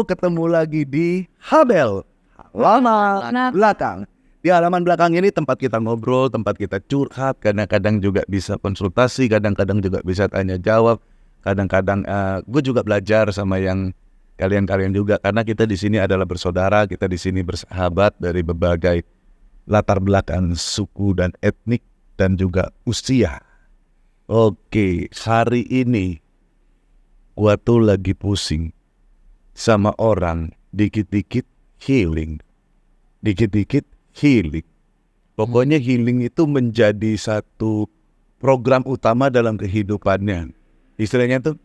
ketemu lagi di Habel Halaman Belakang. Di halaman belakang ini tempat kita ngobrol, tempat kita curhat, kadang-kadang juga bisa konsultasi, kadang-kadang juga bisa tanya jawab, kadang-kadang gue juga belajar sama yang kalian-kalian juga, karena kita di sini adalah bersaudara, kita di sini bersahabat dari berbagai latar belakang suku dan etnik dan juga usia. Oke, hari ini gua tuh lagi pusing sama orang dikit-dikit healing. Dikit-dikit healing. Pokoknya healing itu menjadi satu program utama dalam kehidupannya. Istilahnya tuh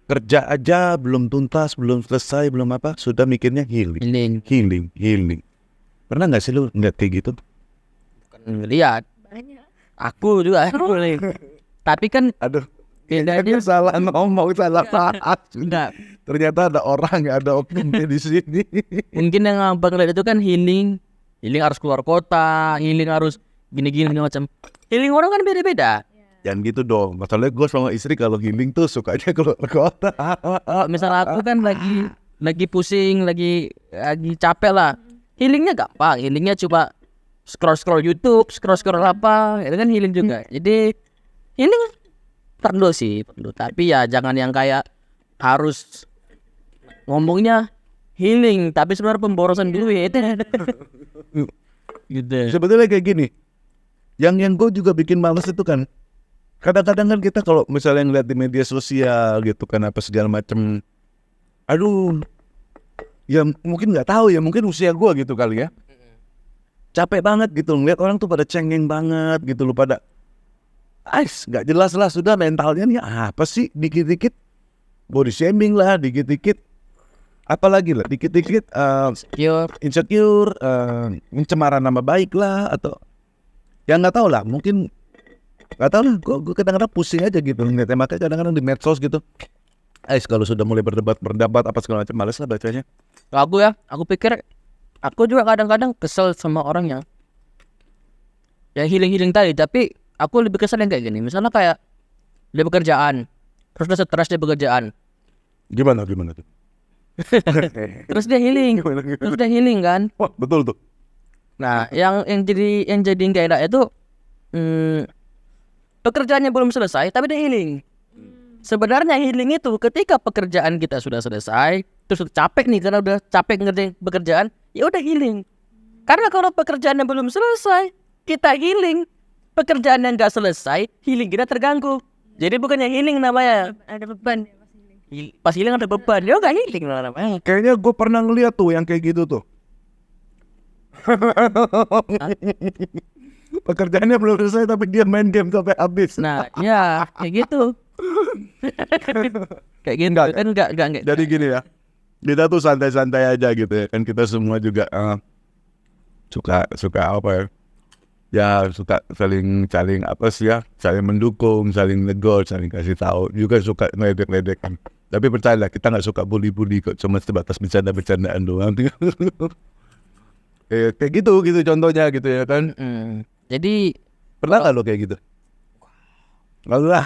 kerja aja belum tuntas, belum selesai, belum apa, sudah mikirnya healing. Healing. Pernah gak sih lu ngeliat kayak gitu? Bukan ngeliat, aku juga boleh. Tapi kan Aduh, bedanya salah ngomong, salah bahas. enggak. Ternyata ada orang yang ada oknumnya di sini. Mungkin yang abang lihat itu kan healing harus keluar kota, healing harus gini-gini macam. Healing orang kan beda-beda. Jangan gitu dong. Masalahnya gue sama istri kalau healing tuh sukanya keluar kota. Misal aku kan lagi pusing, lagi capek lah. Healingnya gampang, healingnya coba scroll YouTube, scroll apa, itu kan healing juga. Jadi healing perlu, tapi ya jangan yang kayak harus ngomongnya healing tapi sebenarnya pemborosan duit. Gitu. Sebetulnya kayak gini. Yang gue juga bikin males itu kan, kadang-kadang kan kita kalau misalnya ngeliat di media sosial gitu kan apa segala macem, aduh, ya mungkin nggak tahu ya, mungkin usia gue gitu kali ya, capek banget gitu ngeliat orang tuh pada cengeng banget gitu loh, pada nggak jelas lah, sudah mentalnya nih apa sih, dikit-dikit body shaming lah, dikit-dikit apalagi lah, dikit-dikit insecure, pencemaran nama baik lah, atau ya nggak tahu lah, mungkin nggak tahu lah, gue kadang-kadang pusing aja gitu ngeliatnya, makanya kadang-kadang di medsos gitu, kalau sudah mulai berdebat apa segala macam, males lah bacanya. Aku pikir aku juga kadang-kadang kesel sama orang yang healing tadi, tapi aku lebih kesel yang kayak gini. Misalnya kayak dia bekerjaan, terus dia stres di pekerjaan. Gimana tuh? Terus dia healing kan? Wah, betul tuh. Nah, yang jadi nggak enak itu pekerjaannya belum selesai tapi dia healing. Sebenarnya healing itu ketika pekerjaan kita sudah selesai, terus capek nih karena udah capek ngerjain pekerjaan, ya udah healing. Karena kalau pekerjaannya belum selesai, kita healing, pekerjaan yang nggak selesai, healing kita terganggu. Jadi bukannya healing namanya, Ada beban ya pas healing. pas healing ada beban, ya nggak healing lah namanya. Kayaknya gue pernah ngeliat tuh yang kayak gitu tuh. Pekerjaannya belum selesai tapi dia main game sampai habis. Nah, ya kayak gitu. Kayak gitu Enggak. kan enggak. Jadi gini ya, kita tuh santai-santai aja gitu ya kan, kita semua juga suka apa ya? Ya suka saling apa sih ya, saling mendukung, saling negor, saling kasih tahu, juga suka ngeledek-ledekan. Tapi percayalah, kita nggak suka bully kok, cuma sebatas bercanda-bercandaan doang. Kayak gitu contohnya gitu ya kan. Jadi Pernah nggak lo kayak gitu? Nggak lah.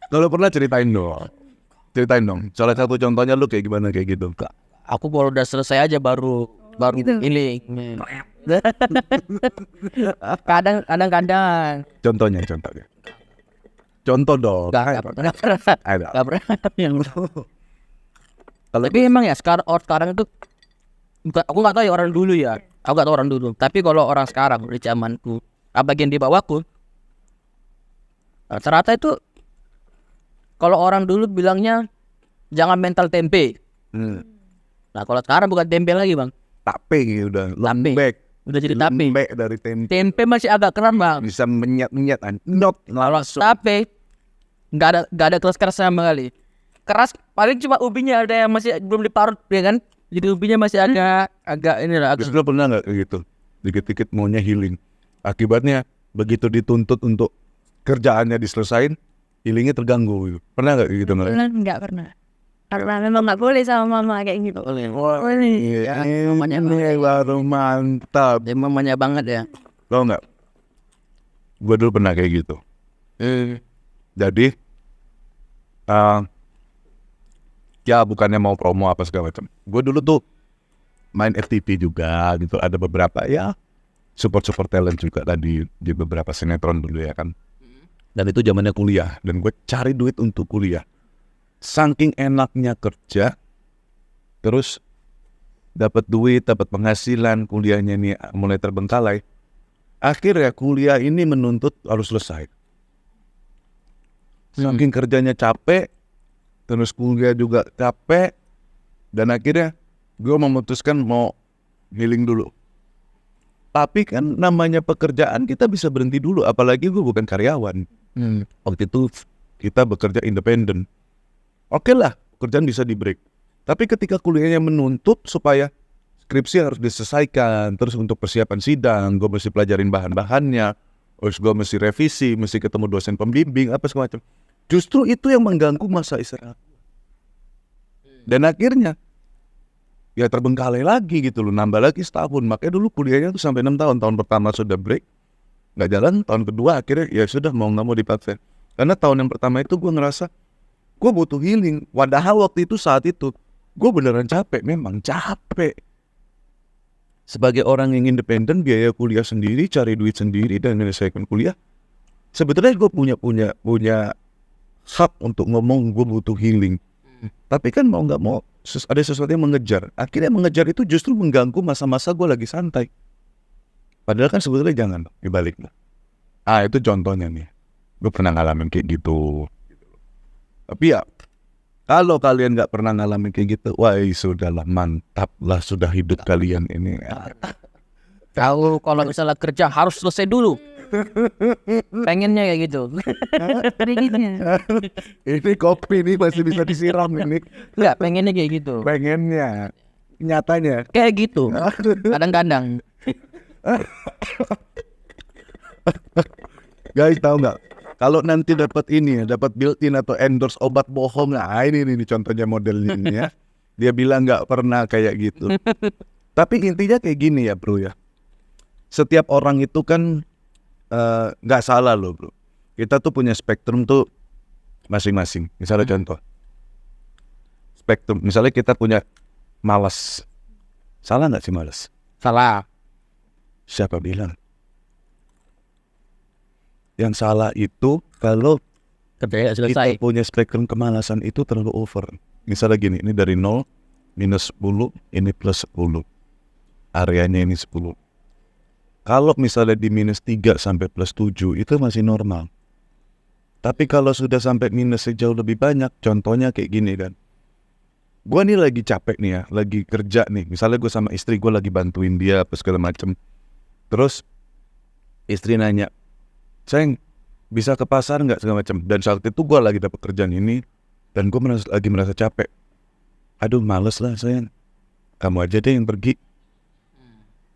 Kalau pernah ceritain dong. Salah satu contohnya lu kayak gimana kayak gitu. aku kalau udah selesai aja baru gitu. healing. Kadang-kadang Contohnya. Contoh dong. nggak pernah. Ada. Nggak pernah yang tapi emang ya sekarang itu aku nggak tahu ya orang dulu ya. Aku nggak tahu orang dulu. Tapi kalau orang sekarang di zamanku, bagian di bawahku, rata-rata itu kalau orang dulu bilangnya jangan mental tempe. Nah kalau sekarang bukan tempe lagi bang, Tape udah. Lembek. udah jadi tape. Lembek dari tempe. Tempe masih agak keras bang. Bisa menyat kan. Not. Tape nggak ada keras sama kali. Keras paling cuma ubinya ada yang masih belum diparut ya kan. Jadi ubinya masih agak inilah. Terus lu pernah nggak kayak gitu? Dikit-dikit maunya healing. Akibatnya begitu dituntut untuk kerjaannya diselesain, healingnya terganggu gitu. Pernah nggak kayak gitu? Enggak pernah. Karena memang nggak boleh sama mama kayak gitu. Wah, Ya, mamanya ini baru mantap. dia mamanya banget ya. Tau nggak? Gue dulu pernah kayak gitu. Jadi Ya bukannya mau promo apa segala macam. Gue dulu tuh main FTV juga gitu. Ada beberapa ya support talent juga lah di beberapa sinetron dulu ya kan. Dan itu zamannya kuliah. Dan gue cari duit untuk kuliah. Saking enaknya kerja, terus dapat duit, dapat penghasilan, kuliahnya nih mulai terbengkalai. Akhirnya kuliah ini menuntut harus selesai. Saking kerjanya capek, terus kuliah juga capek, dan akhirnya gue memutuskan mau healing dulu. Tapi kan namanya pekerjaan kita bisa berhenti dulu, apalagi gue bukan karyawan. Waktu itu kita bekerja independen. Oke lah, pekerjaan bisa di break. Tapi ketika kuliahnya menuntut supaya skripsi harus diselesaikan, terus untuk persiapan sidang, gue mesti pelajarin bahan-bahannya, terus gue mesti revisi, mesti ketemu dosen pembimbing, apa segala macam. Justru itu yang mengganggu masa istirahat. Dan akhirnya ya terbengkalai lagi gitu loh, nambah lagi setahun. Makanya dulu kuliahnya tuh sampai 6 tahun. Tahun pertama sudah break, nggak jalan. Tahun kedua akhirnya ya sudah mau nggak mau dipaksa. Karena tahun yang pertama itu gue ngerasa gue butuh healing. Padahal waktu itu saat itu gue beneran capek, memang capek. Sebagai orang yang independen, biaya kuliah sendiri, cari duit sendiri dan menyelesaikan kuliah. Sebetulnya gue punya hak untuk ngomong gue butuh healing. Tapi kan mau nggak mau ada sesuatu yang mengejar. Akhirnya mengejar itu justru mengganggu masa-masa gue lagi santai. Padahal kan sebetulnya jangan dibaliknya. Itu contohnya nih. Gue pernah ngalamin kayak gitu. Tapi ya kalau kalian nggak pernah ngalamin kayak gitu, wah sudahlah, mantap lah sudah hidup kalian ini. Kalau misalnya kerja harus selesai dulu. Pengennya kayak gitu. Pengennya. Ini kopi nih masih bisa disiram ini. Enggak, pengennya kayak gitu. Pengennya, nyatanya Kayak gitu. Kadang-kadang. Guys, tahu nggak? Kalau nanti dapat ini, dapat built-in atau endorse obat bohong, ini contohnya modelnya ini ya. Dia bilang nggak pernah kayak gitu. Tapi intinya kayak gini ya bro ya. Setiap orang itu kan nggak salah loh bro. Kita tuh punya spektrum tuh masing-masing. Misalnya contoh, spektrum. Misalnya kita punya malas. Salah nggak sih malas? Salah. Siapa bilang? Yang salah itu kalau Kerjanya selesai. kita punya spektrum kemalasan itu terlalu over. Misalnya gini, ini dari 0, minus 10, ini plus 10. Areanya ini 10. Kalau misalnya di minus 3 sampai plus 7 itu masih normal. Tapi kalau sudah sampai minus jauh lebih banyak, contohnya kayak gini kan. Gue nih lagi capek nih ya, lagi kerja nih. Misalnya gue sama istri, gue lagi bantuin dia apa segala macem. Terus istri nanya, sayang bisa ke pasar nggak segala macam. Dan saat itu gue lagi dapat kerjaan ini dan gue lagi merasa capek. Aduh males lah sayang, kamu aja deh yang pergi.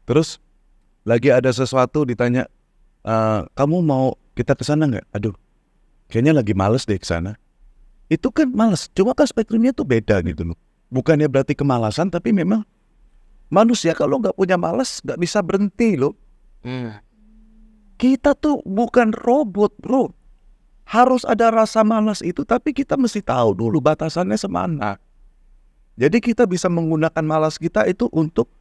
Terus lagi ada sesuatu ditanya, kamu mau kita ke sana nggak? Aduh, kayaknya lagi males deh ke sana. Itu kan males, cuma kan spektrumnya tuh beda gitu loh. Bukannya berarti kemalasan, tapi memang manusia kalau nggak punya malas nggak bisa berhenti loh. Kita tuh bukan robot bro. Harus ada rasa malas itu, tapi kita mesti tahu dulu batasannya semana. Jadi kita bisa menggunakan malas kita itu untuk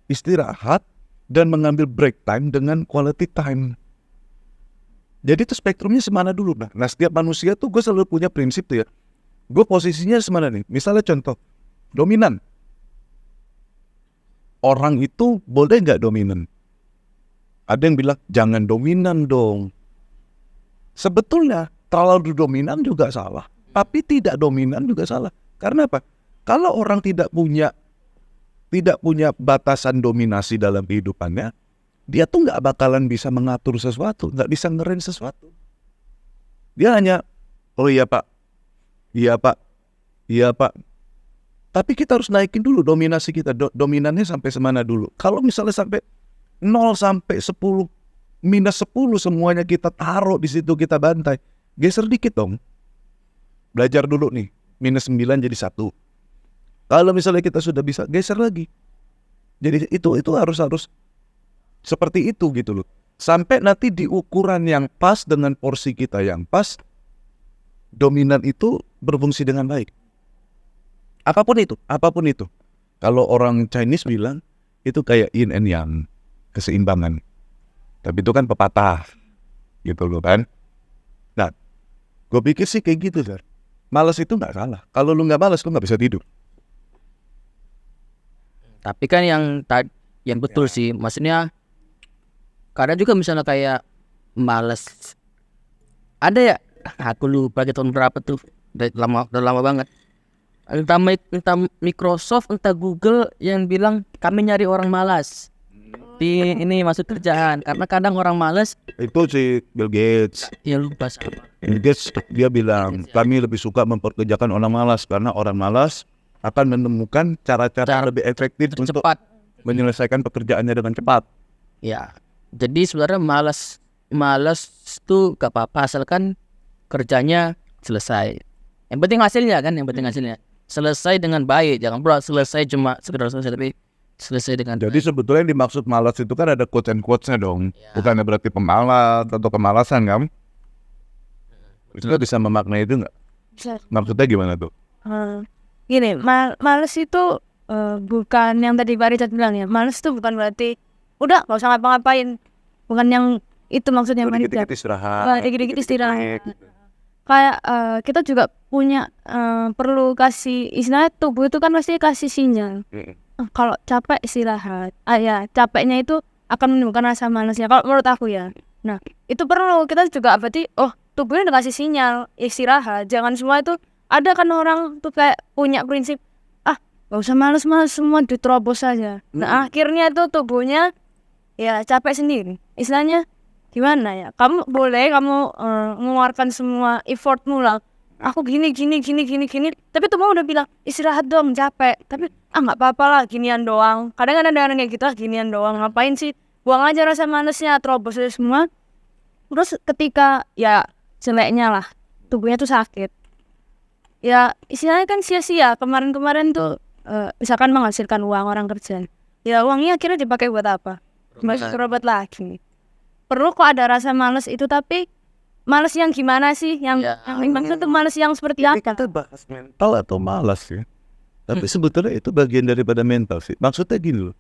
istirahat dan mengambil break time dengan quality time. Jadi itu spektrumnya semana dulu. Nah setiap manusia tuh gue selalu punya prinsip tuh ya. Gue posisinya semana nih. Misalnya contoh, dominan. Orang itu boleh nggak dominan? Ada yang bilang jangan dominan dong. Sebetulnya terlalu dominan juga salah, tapi tidak dominan juga salah. Karena apa? Kalau orang tidak punya batasan dominasi dalam kehidupannya, dia tuh nggak bakalan bisa mengatur sesuatu, nggak bisa ngerin sesuatu. Dia hanya, oh iya pak, iya pak, iya pak. Tapi kita harus naikin dulu dominasi kita, dominannya sampai semana dulu. Kalau misalnya sampai 0 sampai 10, minus 10 semuanya kita taruh di situ, kita bantai. Geser dikit dong. Belajar dulu nih, minus 9 jadi 1. Kalau misalnya kita sudah bisa, geser lagi. Jadi itu harus seperti itu gitu loh. Sampai nanti di ukuran yang pas dengan porsi kita yang pas, dominan itu berfungsi dengan baik. apapun itu. Kalau orang Chinese bilang itu kayak yin and yang, keseimbangan. Tapi itu kan pepatah, gitu loh kan. Nah, gue pikir sih kayak gitu, Sar. Malas itu nggak salah. Kalau lu nggak malas, lu nggak bisa tidur. Tapi kan yang betul sih, maksudnya kadang juga misalnya kayak males. Ada ya, aku lupa lagi tahun berapa tuh, udah lama banget. Entah Microsoft, entah Google yang bilang kami nyari orang malas di ini masuk kerjaan, karena kadang orang malas Itu si Bill Gates. ya lupa sama. Bill Gates dia bilang kami lebih suka memperkerjakan orang malas karena orang malas akan menemukan cara-cara lebih efektif untuk Cepat. menyelesaikan pekerjaannya dengan cepat. Ya, jadi sebenarnya malas tuh gak apa-apa asalkan kerjanya selesai. Yang penting hasilnya kan, selesai dengan baik. Jangan pula selesai cuma sekedar selesai, tapi selesai dengan Jadi sebetulnya yang dimaksud malas itu kan ada quotes and quotes-nya dong. Bukannya berarti pemalas atau kemalasan kan? Kita bisa memaknai itu nggak? Bisa. Maksudnya gimana tuh? Gini, males itu bukan yang tadi Pak Richard bilang ya. Males itu bukan berarti udah nggak usah ngapa-ngapain. Bukan yang itu maksudnya Pak Richard. Dikit-dikit istirahat. Dikit-dikit istirahat. Kayak kita juga punya perlu kasih, istilahnya tubuh itu kan pasti kasih sinyal. Kalau capek istirahat. Ya capeknya itu akan menimbulkan rasa malasnya. Kalau menurut aku ya. Nah itu perlu kita juga berarti tubuhnya udah kasih sinyal istirahat. Jangan semua itu, ada kan orang tuh kayak punya prinsip gak usah males-males, semua diterobos saja. Nah akhirnya itu tubuhnya ya capek sendiri. Istilahnya gimana ya, kamu boleh mengeluarkan semua effortmu lah, aku gini, tapi tubuhmu udah bilang istirahat dong, capek. Tapi nggak apa-apa lah, ginian doang. Kadang ada orang kayak gitu, ginian doang, ngapain sih, buang aja rasa malesnya, terobos aja semua. Terus ketika ya jeleknya lah, tubuhnya tuh sakit, ya istilahnya kan sia-sia. Kemarin tuh misalkan menghasilkan uang orang kerja, ya uangnya akhirnya dipakai buat apa? Masih berobat lagi. Perlu kok ada rasa males itu, tapi males yang gimana sih? Yang maksud tuh males yang seperti Ini apa? kita bahas mental atau malas ya. Tapi sebetulnya itu bagian daripada mental sih. Maksudnya gini loh.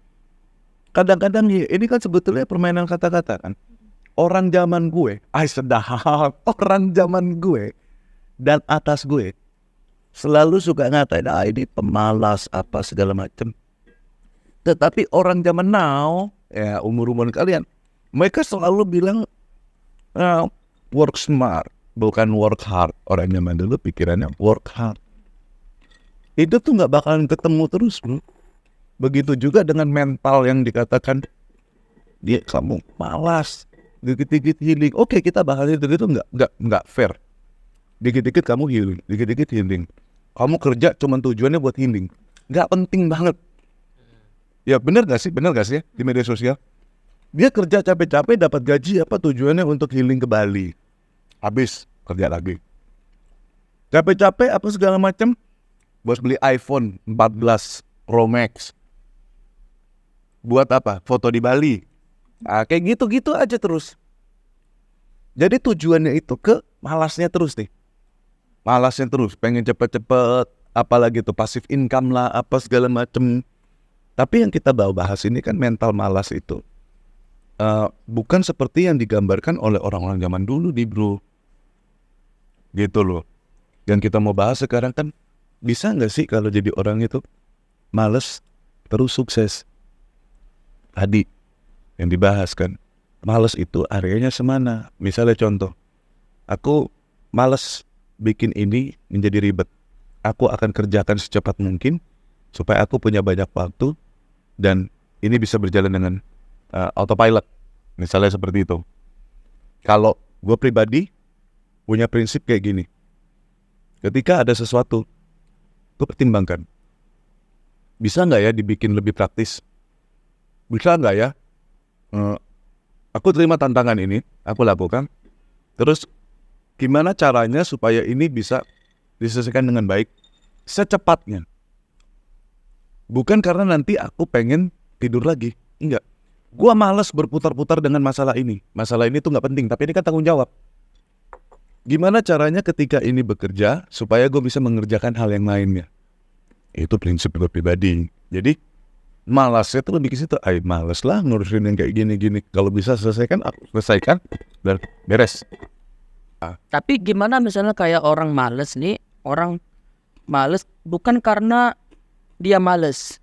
Kadang-kadang ini kan sebetulnya permainan kata-kata kan. Orang zaman gue, sedap. Orang zaman gue dan atas gue selalu suka ngatain, ini pemalas apa segala macam. Tetapi orang zaman now, ya umur-umur kalian, mereka selalu bilang work smart, bukan work hard. Orang zaman dulu pikirannya work hard. Itu tuh nggak bakalan ketemu terus, bro. Begitu juga dengan mental yang dikatakan dia kamu malas, dikit-dikit healing. Oke, kita bahas itu nggak fair. Dikit-dikit kamu healing, dikit-dikit healing. Kamu kerja cuma tujuannya buat healing, nggak penting banget. Ya benar gak sih ya di media sosial? Dia kerja capek-capek dapat gaji apa tujuannya untuk healing ke Bali. Habis kerja lagi. Capek-capek apa segala macam buat beli iPhone 14 Pro Max. Buat apa? Foto di Bali. Kayak gitu-gitu aja terus. Jadi tujuannya itu ke malasnya terus nih. Malasnya terus, pengen cepet-cepet, apalagi tuh passive income lah, apa segala macam. Tapi yang kita bahas ini kan mental malas itu bukan seperti yang digambarkan oleh orang-orang zaman dulu di bro. Gitu loh. Dan kita mau bahas sekarang kan, bisa nggak sih kalau jadi orang itu malas terus sukses? Tadi yang dibahas kan, malas itu areanya semana. Misalnya contoh, aku malas bikin ini menjadi ribet. Aku akan kerjakan secepat mungkin supaya aku punya banyak waktu dan ini bisa berjalan dengan autopilot. Misalnya seperti itu. Kalau gue pribadi punya prinsip kayak gini. Ketika ada sesuatu, gue pertimbangkan. Bisa nggak ya dibikin lebih praktis? Bisa nggak ya? Aku terima tantangan ini, aku lakukan. Terus gimana caranya supaya ini bisa diselesaikan dengan baik secepatnya? Bukan karena nanti aku pengen tidur lagi. Enggak. Gua malas berputar-putar dengan masalah ini. Masalah ini tuh nggak penting, tapi ini kan tanggung jawab. Gimana caranya ketika ini bekerja supaya gue bisa mengerjakan hal yang lainnya? Itu prinsip gue pribadi. Jadi malasnya tuh lebih ke situ. Males lah ngurusin yang kayak gini-gini. Kalau bisa selesaikan, aku selesaikan, dan beres. Tapi gimana misalnya kayak orang males nih, orang males bukan karena dia males.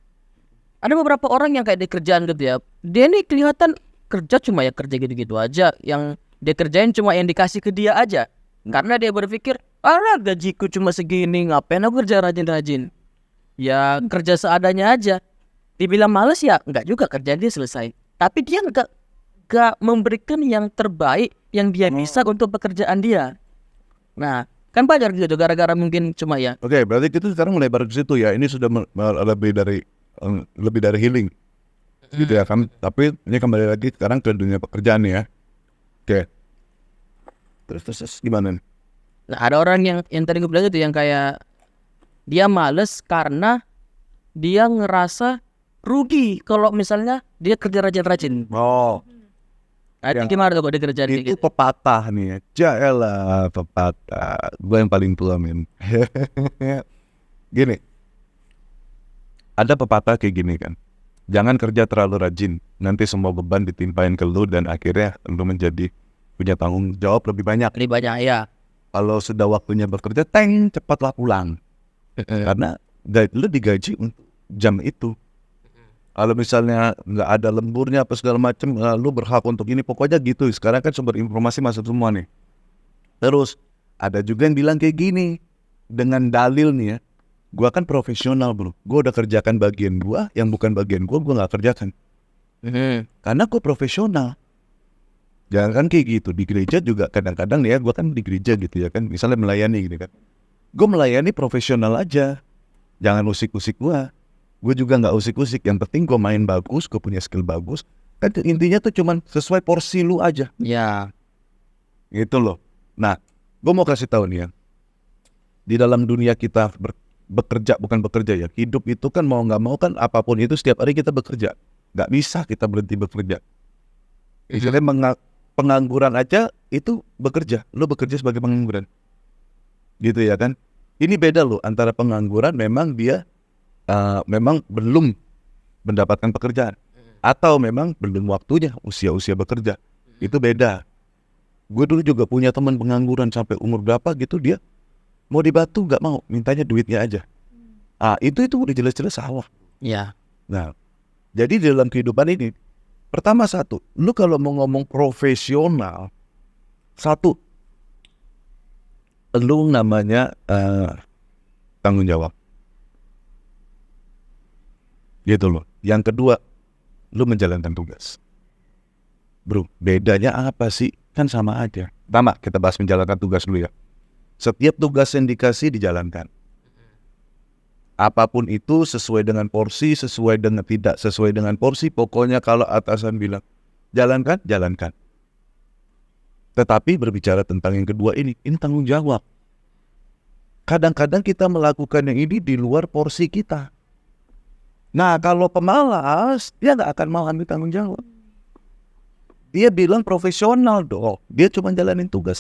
Ada beberapa orang yang kayak di kerjaan gitu ya, dia nih kelihatan kerja cuma ya kerja gitu-gitu aja, yang dia kerjain cuma yang dikasih ke dia aja. Karena dia berpikir, gajiku cuma segini, ngapain aku kerja rajin-rajin. Ya kerja seadanya aja. Dibilang males ya enggak juga, kerjaan dia selesai. Tapi dia enggak memberikan yang terbaik yang dia bisa untuk pekerjaan dia. Nah, kan banyak gitu gara-gara mungkin cuma ya. Oke, berarti kita sekarang melebar ke situ ya. Ini sudah lebih dari healing, gitu ya kan. Tapi ini kembali lagi sekarang ke dunia pekerjaan ya. Oke. Terus gimana? Nah, ada orang yang tadi gue bilang itu yang kayak dia males karena dia ngerasa rugi kalau misalnya dia kerja rajin-rajin. Oh, Nah, itu gimana tuh kalau dia kerja itu gitu? pepatah nih ya. Jaelah pepatah. Gue yang paling tua, men. Gini. Ada pepatah kayak gini kan. Jangan kerja terlalu rajin. Nanti semua beban ditimpain ke lu dan akhirnya lu menjadi punya tanggung jawab lebih banyak. Lebih banyak ya. Kalau sudah waktunya bekerja, cepatlah pulang. Karena lu digaji untuk jam itu. Kalau misalnya nggak ada lemburnya apa segala macam, lu berhak untuk ini. Pokoknya gitu. Sekarang kan sumber informasi masuk semua nih. Terus ada juga yang bilang kayak gini dengan dalil nih ya. Gua kan profesional bro. Gua udah kerjakan bagian gua, yang bukan bagian gua nggak kerjakan. Karena gua profesional. Jangan kan kayak gitu. Di gereja juga kadang-kadang nih ya, gua kan di gereja gitu ya kan. Misalnya melayani gitu kan. Gua melayani profesional aja. Jangan usik-usik gua. Gue juga nggak usik-usik, yang penting gue main bagus, gue punya skill bagus. Kan intinya tuh cuman sesuai porsi lu aja. Ya. Gitu loh. Nah, gue mau kasih tahu nih ya. Di dalam dunia kita bekerja, bukan bekerja ya. Hidup itu kan mau nggak mau kan apapun itu setiap hari kita bekerja. Nggak bisa kita berhenti bekerja. Misalnya pengangguran aja itu bekerja. Lu bekerja sebagai pengangguran. Gitu ya kan. Ini beda loh antara pengangguran memang dia memang belum mendapatkan pekerjaan atau memang belum waktunya usia bekerja. Itu beda. Gue dulu juga punya teman pengangguran sampai umur berapa gitu, dia mau dibantu nggak mau, mintanya duitnya aja. Itu udah jelas-jelas salah. Ya. Nah, jadi dalam kehidupan ini, pertama satu, lu kalau mau ngomong profesional, satu, lu namanya tanggung jawab. Gitu loh. Yang kedua, lu menjalankan tugas. Bro, bedanya apa sih? Kan sama aja. Pertama, kita bahas menjalankan tugas dulu ya. Setiap tugas yang dikasih dijalankan. Apapun itu sesuai dengan porsi, sesuai dengan tidak sesuai dengan porsi. Pokoknya kalau atasan bilang, jalankan, jalankan. Tetapi berbicara tentang yang kedua ini tanggung jawab. Kadang-kadang kita melakukan yang ini di luar porsi kita. Nah, kalau pemalas, dia nggak akan mau ambil tanggung jawab. Dia bilang profesional dong. Dia cuma jalanin tugas.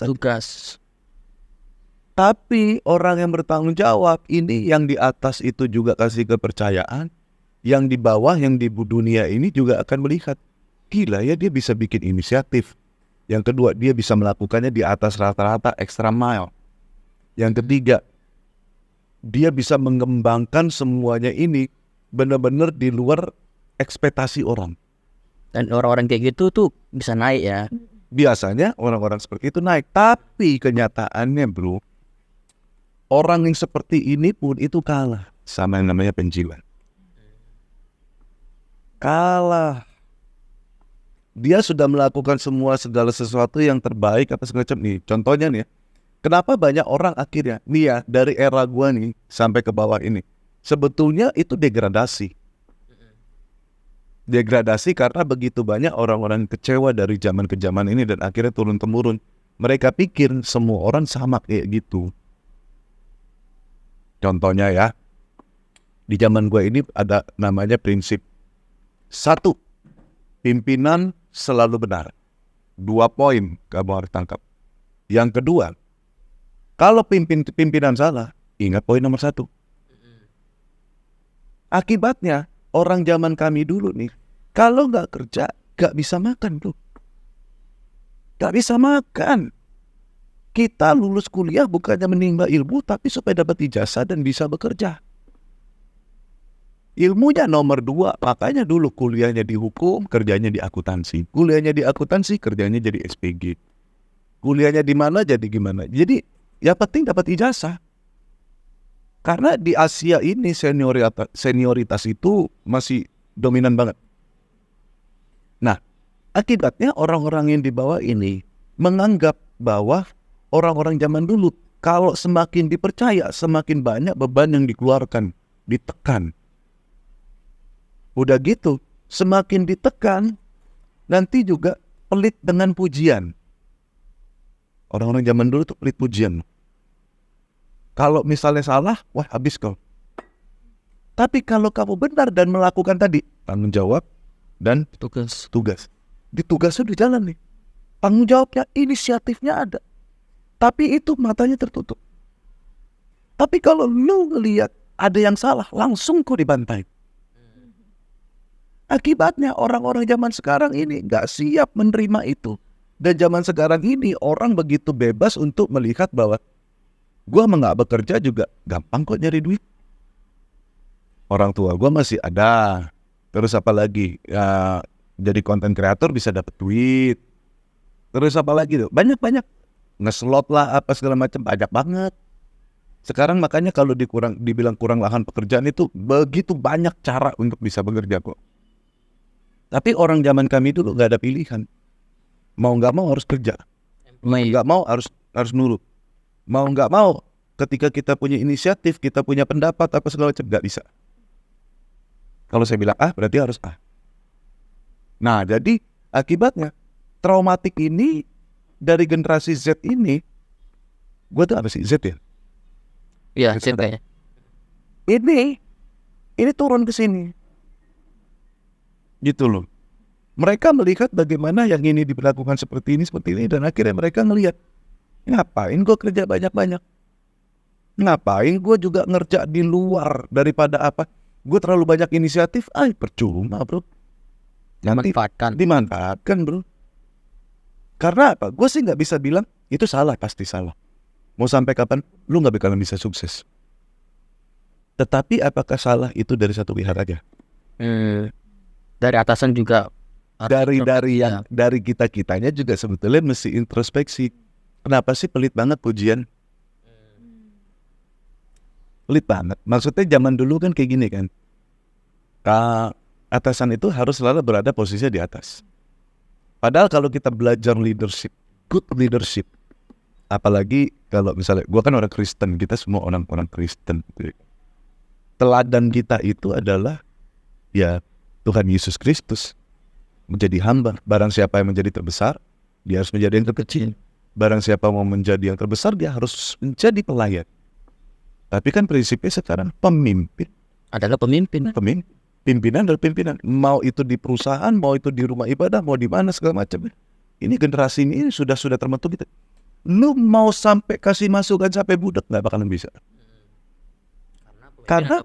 Tapi orang yang bertanggung jawab ini yang di atas itu juga kasih kepercayaan. Yang di bawah, yang di dunia ini juga akan melihat. Gila ya, dia bisa bikin inisiatif. Yang kedua, dia bisa melakukannya di atas rata-rata extra mile. Yang ketiga, dia bisa mengembangkan semuanya ini benar-benar di luar ekspektasi orang. Dan orang-orang kayak gitu tuh bisa naik ya. Biasanya orang-orang seperti itu naik. Tapi kenyataannya bro, orang yang seperti ini pun itu kalah sama yang namanya penjilan. Kalah. Dia sudah melakukan segala sesuatu yang terbaik apa segala macam nih. Contohnya nih, kenapa banyak orang akhirnya nih ya, dari era gua nih sampai ke bawah ini, sebetulnya itu degradasi. Degradasi karena begitu banyak orang-orang kecewa dari zaman ke zaman ini dan akhirnya turun-temurun. Mereka pikir semua orang sama kayak gitu. Contohnya ya, di zaman gue ini ada namanya prinsip. 1, pimpinan selalu benar. 2 poin kamu harus tangkap. Yang kedua, kalau pimpinan salah, ingat poin nomor 1. Akibatnya orang zaman kami dulu nih, kalau nggak kerja nggak bisa makan bro, nggak bisa makan. Kita lulus kuliah bukannya menimba ilmu, tapi supaya dapat ijazah dan bisa bekerja. Ilmunya nomor 2, makanya dulu kuliahnya di hukum, kerjanya di akuntansi. Kuliahnya di akuntansi, kerjanya jadi SPG. Kuliahnya di mana jadi gimana. Jadi ya penting dapat ijazah. Karena di Asia ini senioritas itu masih dominan banget. Nah, akibatnya orang-orang yang di bawah ini menganggap bahwa orang-orang zaman dulu kalau semakin dipercaya, semakin banyak beban yang dikeluarkan, ditekan. Udah gitu, semakin ditekan, nanti juga pelit dengan pujian. Orang-orang zaman dulu tuh pelit pujian. Kalau misalnya salah, wah habis kau. Tapi kalau kamu benar dan melakukan tadi, tanggung jawab dan tugas. Di tugasnya udah jalan nih. Tanggung jawabnya, inisiatifnya ada. Tapi itu matanya tertutup. Tapi kalau lu ngelihat ada yang salah, langsung kau dibantai. Akibatnya orang-orang zaman sekarang ini gak siap menerima itu. Dan zaman sekarang ini orang begitu bebas untuk melihat bahwa gua gak bekerja juga gampang kok nyari duit. Orang tua gua masih ada. Terus apa lagi? Ya, jadi konten kreator bisa dapat duit. Terus apa lagi tuh? Banyak-banyak. Ngeslot lah apa segala macam, banyak banget. Sekarang makanya kalau dibilang kurang lahan pekerjaan itu begitu banyak cara untuk bisa bekerja kok. Tapi orang zaman kami dulu gak ada pilihan. Mau gak mau harus kerja. Mau gak mau harus nurut. Mau gak mau ketika kita punya inisiatif, kita punya pendapat apa segala macam, gak bisa. Kalau saya bilang A berarti harus A. Nah jadi akibatnya traumatik ini dari generasi Z ini, gue tuh apa sih Z ya? Iya, Z ya. Ini turun ke sini. Gitu loh. Mereka melihat bagaimana yang ini diberlakukan seperti ini dan akhirnya mereka ngelihat, ngapain gue kerja banyak-banyak? Ngapain gue juga ngerja di luar daripada apa? Gue terlalu banyak inisiatif, percuma bro. Nanti dimanfaatkan bro. Karena apa? Gue sih gak bisa bilang itu salah, pasti salah. Mau sampai kapan? Lu gak bakalan bisa sukses. Tetapi apakah salah itu dari satu pihak aja? Dari atasan juga. Dari kita-kitanya juga sebetulnya mesti introspeksi. Kenapa sih pelit banget pujian? Pelit banget. Maksudnya zaman dulu kan kayak gini kan. Atasan itu harus selalu berada posisinya di atas. Padahal kalau kita belajar leadership, good leadership, apalagi kalau misalnya, gua kan orang Kristen, kita semua orang Kristen. Teladan kita itu adalah ya Tuhan Yesus Kristus. Menjadi hamba. Barang siapa yang menjadi terbesar, dia harus menjadi yang terkecil. Barang siapa mau menjadi yang terbesar, dia harus menjadi pelayan. Tapi kan prinsipnya sekarang pemimpin adalah pemimpin. Pimpinan adalah pimpinan. Mau itu di perusahaan, mau itu di rumah ibadah, mau di mana segala macam. Ini generasi ini sudah terbentuk gitu. Lu mau sampai kasih masukan sampai budak nggak bakalan bisa. Karena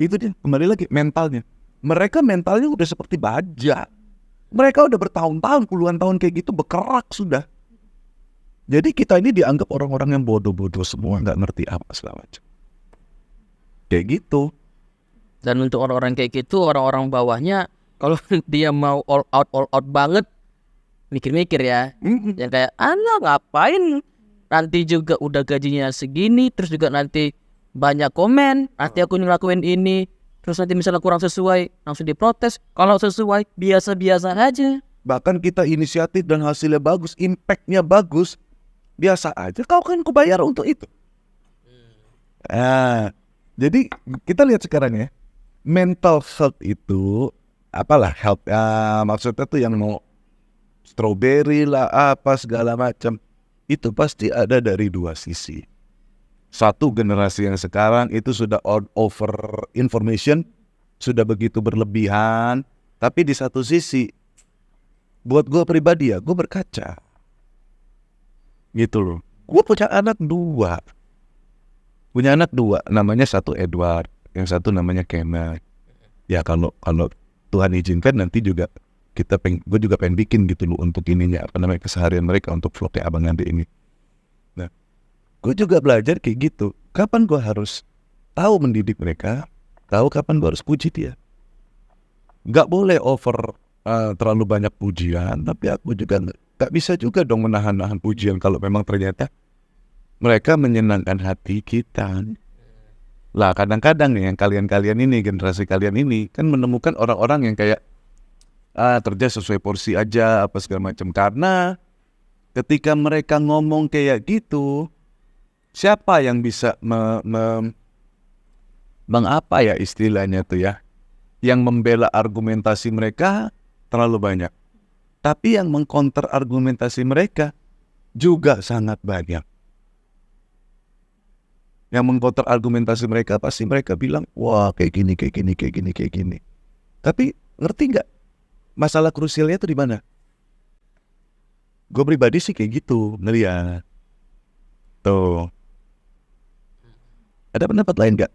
itu dia, kembali lagi mentalnya. Mereka mentalnya udah seperti baja. Mereka udah bertahun-tahun, puluhan tahun kayak gitu, berkerak sudah. Jadi kita ini dianggap orang-orang yang bodoh-bodoh semua, nggak ngerti apa segala macam. Kayak gitu. Dan untuk orang-orang kayak gitu, orang-orang bawahnya, kalau dia mau all out banget, mikir-mikir ya. Yang kayak, ngapain? Nanti juga udah gajinya segini, terus juga nanti banyak komen, nanti aku ngelakuin ini, terus nanti misalnya kurang sesuai, langsung diprotes. Kalau sesuai, biasa-biasa aja. Bahkan kita inisiatif dan hasilnya bagus, impact-nya bagus, biasa aja. Kau kan kubayar untuk itu. Jadi kita lihat sekarang ya, mental health itu apalah health, maksudnya tuh yang mau strawberry lah apa segala macam, itu pasti ada dari dua sisi. Satu, generasi yang sekarang itu sudah over information, sudah begitu berlebihan. Tapi di satu sisi, buat gue pribadi ya, gue berkaca gitu loh. Gue punya anak dua, namanya satu Edward, yang satu namanya Kemal. Ya kalau Tuhan izinkan nanti juga gue juga pengen bikin gitu loh untuk ininya apa namanya keseharian mereka untuk vlog kayak Abang Andi ini. Nah, gue juga belajar kayak gitu. Kapan gue harus tahu mendidik mereka, tahu kapan gue harus puji dia. Gak boleh over terlalu banyak pujian, tapi aku juga gak bisa juga dong menahan-nahan pujian kalau memang ternyata mereka menyenangkan hati kita. Lah kadang-kadang nih yang kalian-kalian ini, generasi kalian ini kan menemukan orang-orang yang kayak kerja sesuai porsi aja apa segala macam. Karena ketika mereka ngomong kayak gitu, siapa yang bisa mengapa ya istilahnya tuh ya, yang membela argumentasi mereka terlalu banyak. Tapi yang mengcounter argumentasi mereka juga sangat banyak. Yang mengcounter argumentasi mereka pasti mereka bilang, wah kayak gini. Tapi ngerti nggak masalah krusialnya itu di mana? Gue pribadi sih kayak gitu ngeliat. Tuh. Ada pendapat lain nggak?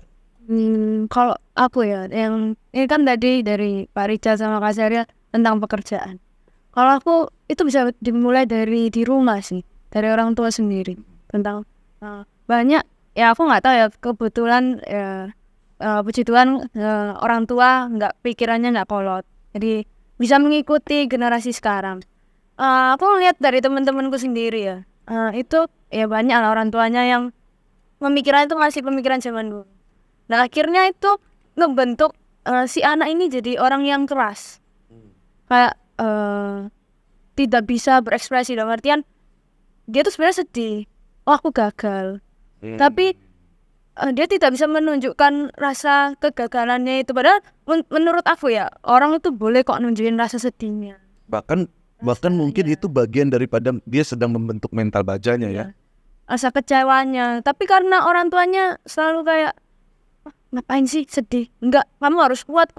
Kalau aku ya, yang ini kan tadi dari Pak Richard sama Kak Serial tentang pekerjaan. Kalau aku itu bisa dimulai dari di rumah sih, dari orang tua sendiri. Tentang banyak ya aku nggak tahu ya, kebetulan ya, puji Tuhan orang tua pikirannya nggak kolot, jadi bisa mengikuti generasi sekarang. Aku ngeliat dari teman-temanku sendiri ya, itu ya banyak lah orang tuanya yang pemikiran itu masih pemikiran zaman dulu. Nah akhirnya itu ngebentuk si anak ini jadi orang yang keras, kayak tidak bisa berekspresi, dalam artian dia tuh sebenarnya sedih, oh aku gagal, tapi dia tidak bisa menunjukkan rasa kegagalannya itu. Padahal menurut aku ya, orang itu boleh kok nunjukin rasa sedihnya. Bahkan mungkin itu bagian daripada dia sedang membentuk mental bajanya ya. Rasa kecewanya. Tapi karena orang tuanya selalu kayak, ngapain sih sedih? Enggak, kamu harus kuat.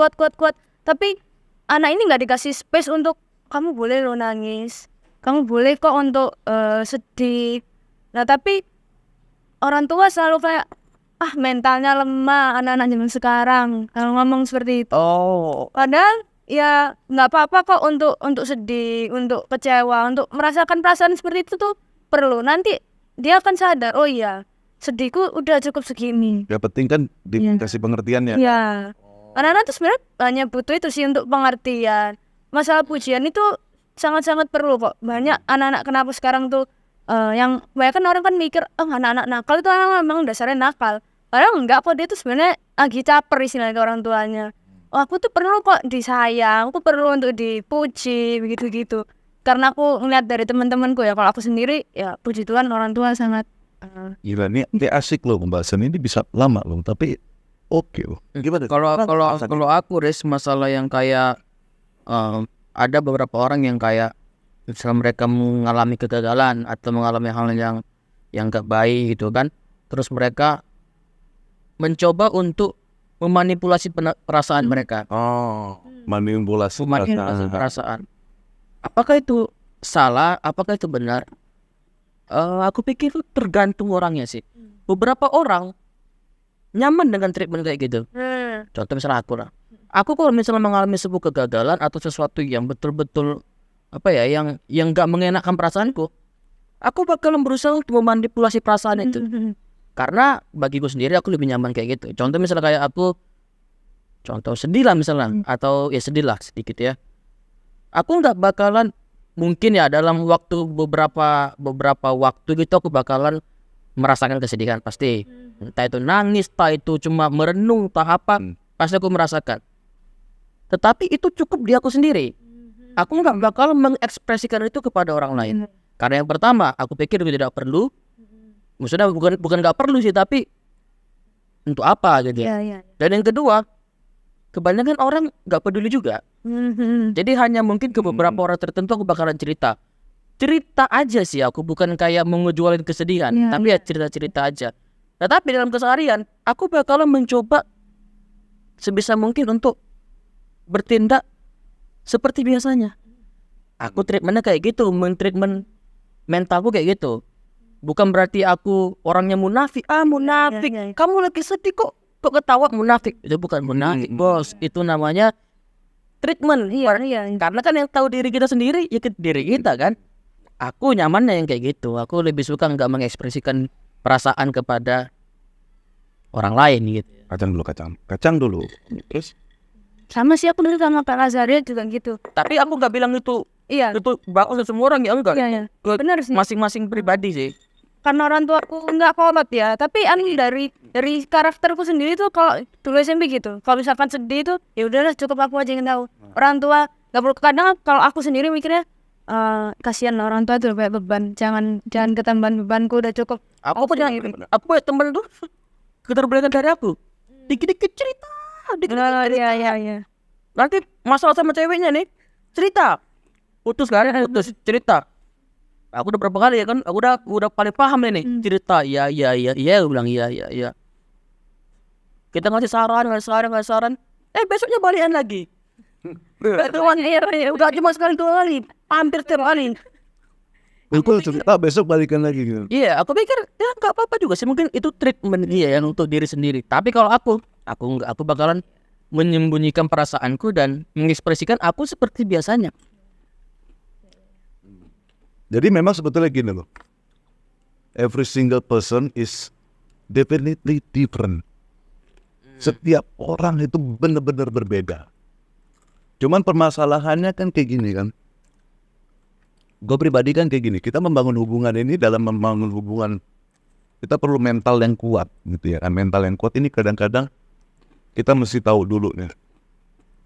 Tapi anak ini nggak dikasih space untuk, kamu boleh lo nangis, kamu boleh kok untuk sedih. Nah tapi orang tua selalu kayak, mentalnya lemah anak-anak zaman sekarang kalau ngomong seperti itu. Padahal ya nggak apa-apa kok untuk sedih, untuk kecewa, untuk merasakan perasaan seperti itu tuh perlu. Nanti dia akan sadar, oh iya sedihku udah cukup segini. Ya penting kan dikasih pengertian ya. Iya. Anak-anak tuh sebenarnya hanya butuh itu sih, untuk pengertian. Masalah pujian itu sangat-sangat perlu kok. Banyak anak-anak kenapa sekarang tuh yang banyak kan orang kan mikir, anak-anak nakal itu memang dasarnya nakal. Padahal enggak kok, dia tuh sebenarnya lagi caper istilahnya ke orang tuanya. Aku tuh perlu kok disayang, aku perlu untuk dipuji, begitu-gitu. Karena aku ngeliat dari teman-temanku ya, kalau aku sendiri ya puji Tuhan orang tua sangat Gila nih asik loh pembahasan ini, bisa lama loh, tapi oke loh. Gimana? Kalau aku masalah yang kayak ada beberapa orang yang kayak misalnya mereka mengalami kegagalan atau mengalami hal yang gak baik gitu kan, terus mereka mencoba untuk memanipulasi perasaan mereka. Manipulasi perasaan. Apakah itu salah? Apakah itu benar? Aku pikir itu tergantung orangnya sih. Beberapa orang nyaman dengan treatment kayak gitu. Contoh misalnya aku lah. Aku kalau misalnya mengalami sebuah kegagalan atau sesuatu yang betul-betul yang gak mengenakan perasaanku, aku bakal berusaha untuk memanipulasi perasaan itu. Karena bagiku sendiri aku lebih nyaman kayak gitu. Contoh misalnya kayak aku, contoh sedih lah misalnya, atau ya sedih lah sedikit ya. Aku nggak bakalan, mungkin ya dalam waktu beberapa waktu gitu aku bakalan merasakan kesedihan pasti. Entah itu nangis, entah itu cuma merenung, entah apa, pasti aku merasakan. Tetapi itu cukup di aku sendiri. Aku nggak bakal mengekspresikan itu kepada orang lain. Karena yang pertama, aku pikir itu tidak perlu. Maksudnya bukan nggak perlu sih, tapi untuk apa gitu ya. Dan yang kedua, kebanyakan orang nggak peduli juga. Jadi hanya mungkin ke beberapa orang tertentu aku bakalan cerita aja sih. Aku bukan kayak mau ngejualin kesedihan, tapi ya cerita aja. Tetapi dalam keseharian aku bakalan mencoba sebisa mungkin untuk bertindak seperti biasanya. Aku treatmentnya kayak gitu, treatment mentalku kayak gitu. Bukan berarti aku orangnya munafik. Kamu lagi sedih kok kok ketawa munafik? Itu bukan munafik, bos. Itu namanya treatment. Iya. Karena kan yang tahu diri kita sendiri ya diri kita kan. Aku nyamannya yang kayak gitu. Aku lebih suka nggak mengekspresikan perasaan kepada orang lain gitu. Kacang dulu. Terus Sama sih aku dulu sama Kak Lazaria juga gitu. Tapi aku nggak bilang itu Iya. bagus semua orang ya enggak. Iya. Ke Benar sih. masing-masing pribadi sih. Karena orang tua aku nggak kolot ya, tapi dari karakterku sendiri tuh kalau dulu SMP gitu, kalau misalkan sedih tuh ya udahlah cukup aku aja yang tahu. Orang tua nggak perlu. Kadang kalau aku sendiri mikirnya kasihan orang tua tuh kayak beban, jangan ketambahan bebanku, udah cukup. Aku punya temen tuh keterbelakangan dari aku. Dikit-dikit cerita. Iya. Nanti masalah sama ceweknya nih cerita. Putus cerita. Aku udah berapa kali ya kan, aku udah paling paham nih cerita. Iya, aku bilang iya. Kita ngasih saran. Besoknya balikan lagi. Udah cuma sekali 2 kali, hampir setiap kali. Betul, cerita besok balikan lagi gitu. Iya, aku pikir ya nggak apa-apa juga sih, mungkin itu treatment dia yang untuk diri sendiri. Tapi kalau aku nggak, aku bakalan menyembunyikan perasaanku dan mengekspresikan aku seperti biasanya. Jadi memang sebetulnya gini loh. Every single person is definitely different. Setiap orang itu benar-benar berbeda. Cuman permasalahannya kan kayak gini kan. Gue pribadi kan kayak gini. Kita membangun hubungan ini, dalam membangun hubungan kita perlu mental yang kuat gitu ya kan. Mental yang kuat ini kadang-kadang kita mesti tahu dulu nih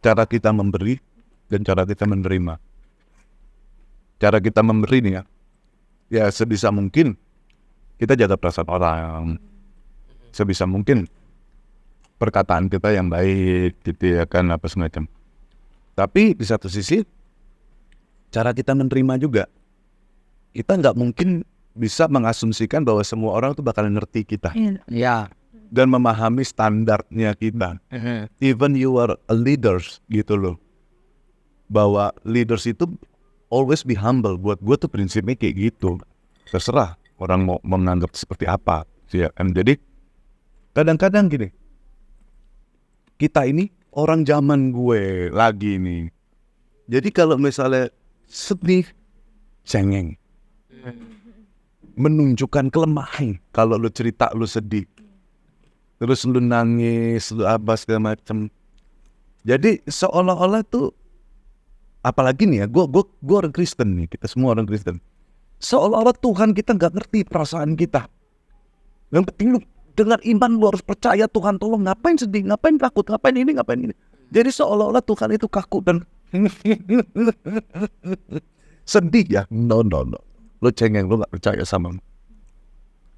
cara kita memberi dan cara kita menerima. Cara kita memberi nih ya sebisa mungkin kita jaga perasaan orang, sebisa mungkin perkataan kita yang baik gitu ya kan, apa semacam. Tapi di satu sisi cara kita menerima juga, kita nggak mungkin bisa mengasumsikan bahwa semua orang tuh bakalan ngerti kita Iya. dan memahami standarnya kita. Even you are a leaders gitu loh, bahwa leaders itu always be humble. Buat gue tuh prinsipnya kayak gitu. Terserah orang mau menganggap seperti apa. Ya kan? Jadi kadang-kadang gini, kita ini orang zaman gue lagi nih. Jadi kalau misalnya sedih, cengeng, menunjukkan kelemahan. Kalau lu cerita lu sedih, terus lu nangis, lu apa segala macam. Jadi seolah-olah tuh, apalagi nih ya, gue orang Kristen nih, kita semua orang Kristen. Seolah-olah Tuhan kita nggak ngerti perasaan kita. Yang penting lu dengan iman lu harus percaya Tuhan tolong, ngapain sedih, ngapain takut, ngapain ini. Jadi seolah-olah Tuhan itu kaku dan sedih ya. No. Lu cengeng, lu nggak percaya sama.